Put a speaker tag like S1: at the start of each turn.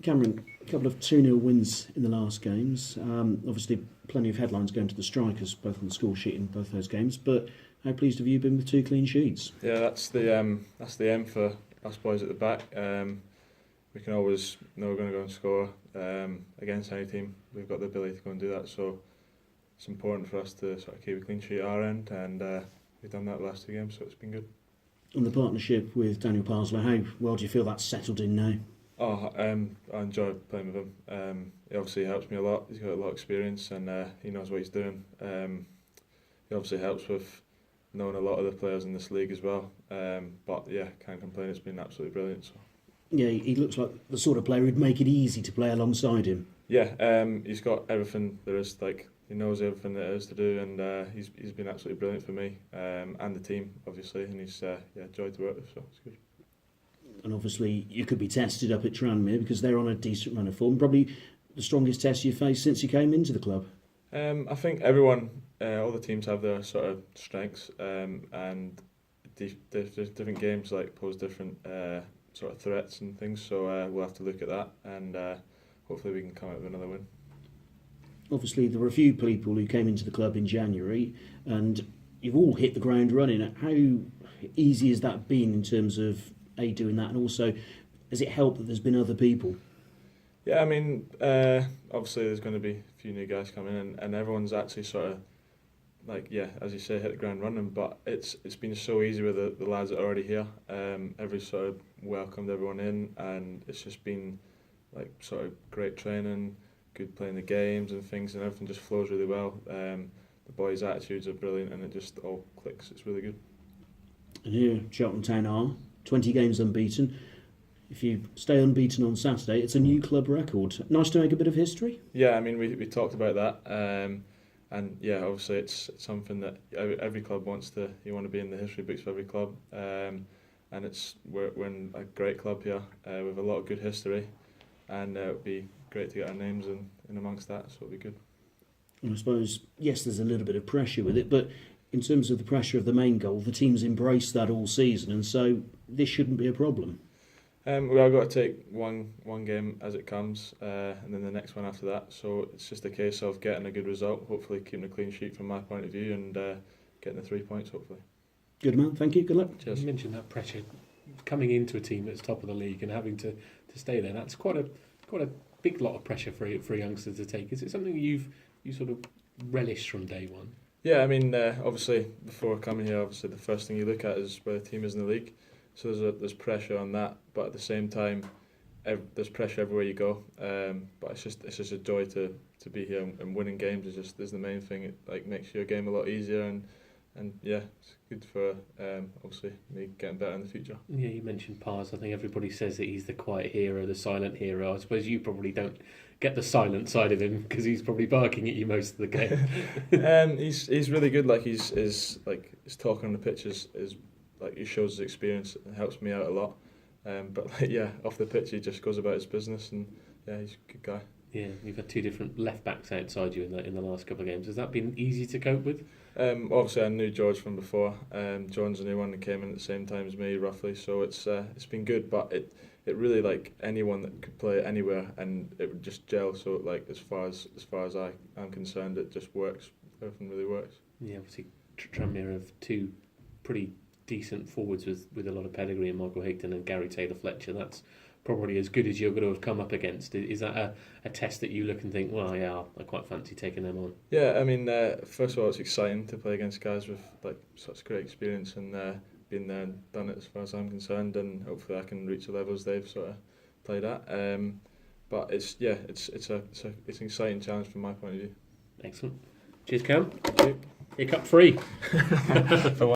S1: Cameron, a couple of 2-0 wins in the last games. Obviously, plenty of headlines going to the strikers, both on the score sheet in both those games. But how pleased have you been with 2 clean sheets?
S2: Yeah, that's the aim for us boys at the back. We can always know we're going to go and score against any team. We've got the ability to go and do that, so it's important for us to sort of keep a clean sheet at our end, and we've done that the last 2 games, so it's been good.
S1: On the partnership with Daniel Parslow, how well do you feel that's settled in now?
S2: I enjoy playing with him. He obviously helps me a lot. He's got a lot of experience, and he knows what he's doing. He obviously helps with knowing a lot of the players in this league as well. But yeah, can't complain. It's been absolutely brilliant. So.
S1: Yeah, he looks like the sort of player who'd make it easy to play alongside him.
S2: Yeah, he's got everything there is. He knows everything there is to do, and he's been absolutely brilliant for me and the team, obviously. And he's a joy to work with, so it's good.
S1: And obviously, you could be tested up at Tranmere because they're on a decent run of form. Probably the strongest test you've faced since you came into the club.
S2: I think everyone, all the teams have their sort of strengths, and different games pose different sort of threats and things. So we'll have to look at that, and hopefully we can come out with another win.
S1: Obviously, there were a few people who came into the club in January, and you've all hit the ground running. How easy has that been in terms of doing that, and also has it helped that there's been other people?
S2: Yeah, I mean, obviously there's going to be a few new guys coming in, and everyone's actually sort of as you say, hit the ground running. But it's been so easy with the lads that are already here. Every sort of welcomed everyone in, and it's just been sort of great training, good playing the games and things, and everything just flows really well. The boys' attitudes are brilliant, and it just all clicks. It's really good.
S1: And here, Cheltenham Town are 20 games unbeaten. If you stay unbeaten on Saturday, it's a new club record. Nice to make a bit of history.
S2: Yeah, I mean, we talked about that, and yeah, obviously it's something that every club wants to. You want to be in the history books for every club, and we're in a great club here with a lot of good history, and it would be great to get our names in amongst that. So it'll be good.
S1: And I suppose yes, there's a little bit of pressure with it, but in terms of the pressure of the main goal, the team's embraced that all season, and so this shouldn't be a problem.
S2: We are got to take one game as it comes, and then the next one after that. So it's just a case of getting a good result, hopefully keeping a clean sheet from my point of view, and getting the 3 points, hopefully.
S1: Good man, thank you, good luck.
S2: Cheers.
S3: You mentioned that pressure coming into a team that's top of the league and having to stay there. That's quite a big lot of pressure for a youngster to take. Is it something you sort of relished from day one?
S2: Yeah, I mean, obviously before coming here, obviously the first thing you look at is where the team is in the league. So there's pressure on that, but at the same time, there's pressure everywhere you go. But it's just a joy to be here, and winning games is the main thing. It makes your game a lot easier, and yeah, it's good for obviously me getting better in the future.
S3: Yeah, you mentioned Pars. I think everybody says that he's the quiet hero, the silent hero. I suppose you probably don't get the silent side of him because he's probably barking at you most of the game.
S2: He's really good. His talk on the pitch is he shows his experience and helps me out a lot. But off the pitch he just goes about his business, and yeah, he's a good guy.
S3: Yeah, you've had 2 different left backs outside you in the last couple of games. Has that been easy to cope with?
S2: Obviously I knew George from before. John's the new one that came in at the same time as me, roughly. So it's been good, but it really anyone that could play anywhere, and it would just gel. So as far as I'm concerned, it just works. Everything really works.
S3: Yeah, obviously Tranmere have 2 pretty decent forwards with a lot of pedigree in Michael Higdon and Gary Taylor-Fletcher. That's probably as good as you're going to have come up against. Is that a test that you look and think, well, yeah, I quite fancy taking them on?
S2: Yeah, I mean, first of all, it's exciting to play against guys with such great experience, and been there and done it as far as I'm concerned, and hopefully I can reach the levels they've sort of played at. But it's an exciting challenge from my point of view.
S3: Excellent. Cheers, Cam.
S2: Thank you.
S3: Here, cup free.